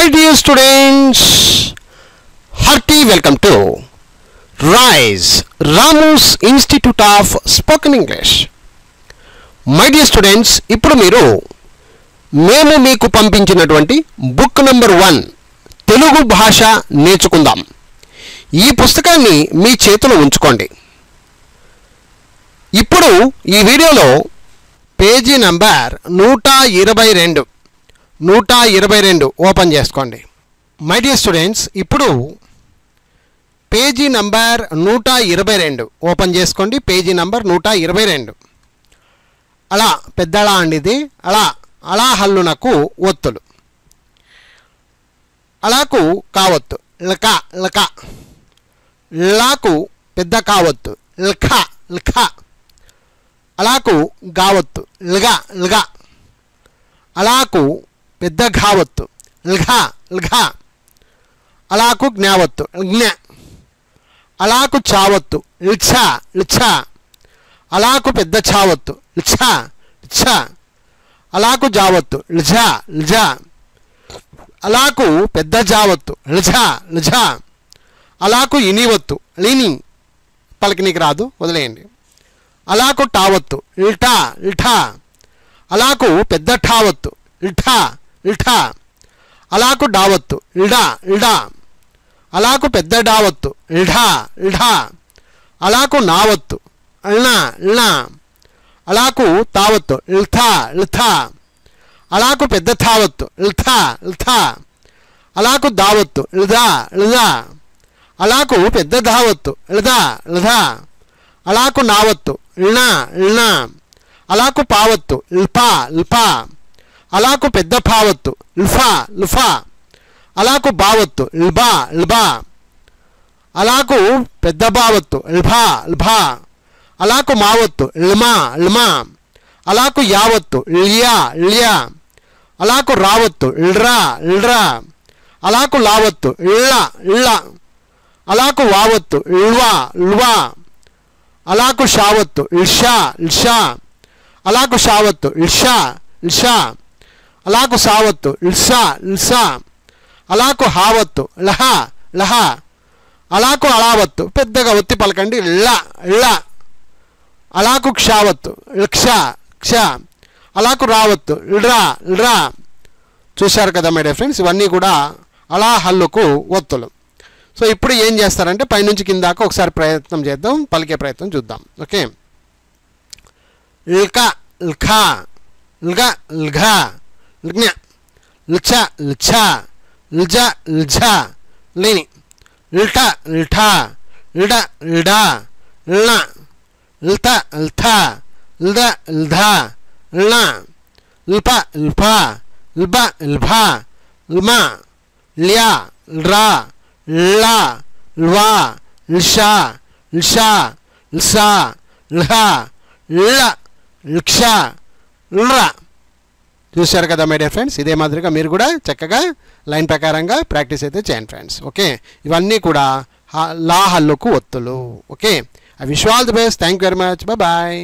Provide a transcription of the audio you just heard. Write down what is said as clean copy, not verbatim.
My dear students, hearty welcome to RISE, Ramu's Institute of Spoken English. My dear students, ఇప్పుడు మీరు మేము మీకు పంపించినటువంటి బుక్ నెంబర్ 1 తెలుగు భాష నేర్చుకుందాం ఈ పుస్తకాన్ని మీ చేతిలో ఉంచుకోండి. ఇప్పుడు ఈ వీడియోలో పేజీ నంబర్ 122 ఓపెన్ చేసుకోండి. మై డియర్ స్టూడెంట్స్, ఇప్పుడు పేజీ నంబర్ 122 ఓపెన్ చేసుకోండి. Page number 122. అలా పెద్ద అలా అండి, ఇది అలా అలా హల్లునకు ఒత్తులు. అలాకు కావత్తు లక లక, లాకు పెద్ద కావత్తు లఖ లఖ, అలాకు గావత్తు లగ లగ, అలాకు పెద్ద ఘావత్తు లఘ లఘ, అలాకు జ్ఞావత్తు జ్ఞ, అలాకు చావత్తు లిఛ లిఛ, అలాకు పెద్ద చావత్తు లిఛ లిఛ, అలాకు జావత్తు లిఝ లిఝ, అలాకు పెద్ద జావత్తు లిఝ లిఝ, అలాకు ఇనివత్తు లీని, పలికినికి రాదు వదిలేయండి. అలాకు టావత్తు ఇల్టా ఇల్ఠా, అలాకు పెద్ద ఠావత్తు ఇల్ఠా ఇల్ఠా, అలాకు డావత్తు ఇల్డా ఇల్డా, అలాకు పెద్ద డావత్తు ఇల్ఢా ఇల్ఢా, అలాకు నావత్తు అల్నా ఇల్నా, అలాకు తావత్తు ఇల్థా ఇల్థా, అలాకు పెద్ద థావత్తు ఇల్థా ఇల్థా, అలాకు దావత్తు ఇల్దా ఇల్దా, అలాకు పెద్ద ధావత్తు ఇల్దా ఇల్దా, అలాకు నావత్తు ఇల్నా ఇల్నా, అలాకు పావత్తు ఇల్పా ఇల్పా, అలాకు పెద్ద పావత్తు ఇల్ఫా లుఫా, అలాకు బావత్తు ఇల్బా ఇల్బా, అలాకు పెద్ద బావత్తు ఇల్భా ఇల్భా, అలాకు మావత్తు ఇల్మా ఇల్మా, అలాకు యావత్తు ఇల్యా ఇల్యా, అలాకు రావత్తు ఇల్రా ఇల్రా, అలాకు లావత్తు ఇళ్ళ ఇళ్ళ, అలాకు వావత్తు ఇల్వా ఇల్వా, అలాకు షావత్తు ఇల్షా ఇల్షా, అలాకు షావత్తు ఇల్షా ఇల్షా, అలాకు సావత్తు ఇల్సా ఇల్సా, అలాకు హావత్తు లహ లహ, అలాకు అలావత్తు పెద్దగా ఒత్తి పలకండి ల ళ, అలాకు క్షావత్తు క్ష క్ష, అలాకు రావత్తు ఇడ్రా ఇడ్రా. చూశారు కదా మై డియర్ ఫ్రెండ్స్, ఇవన్నీ కూడా అలా హల్లుకు ఒత్తులు. సో ఇప్పుడు ఏం చేస్తారంటే పైనుంచి కిందాక ఒకసారి ప్రయత్నం చేద్దాం, పలికే ప్రయత్నం చూద్దాం. ఓకే, ల్క ల్ఖ ల్గ ల్ఘ ల్జ్ఞ ల్ఛ ల్ఛ ల్జ ల్ఝ లిని ల్ఠ ల్ఠ ల్డ ల్డ ల్న ల్త ల్థ ల్ద ల్ధ ల్న ల్ప ల్ఫ ల్బ ల్భ ల్మ ల్యా ల్రా ల్లా ల్వా ల్ష ల్ష ల్స ల్హ ళ్ళ ల్క్ష ల్ర. చూశారు కదా మై డియర్ ఫ్రెండ్స్, ఇదే మాదిరిగా మీరు కూడా చక్కగా లైన్ ప్రకారంగా ప్రాక్టీస్ అయితే చేయండి ఫ్రెండ్స్. ఓకే, ఇవన్నీ కూడా లా హల్లుకు ఒత్తులు. Okay, I wish all the best. Thank you very much. Bye.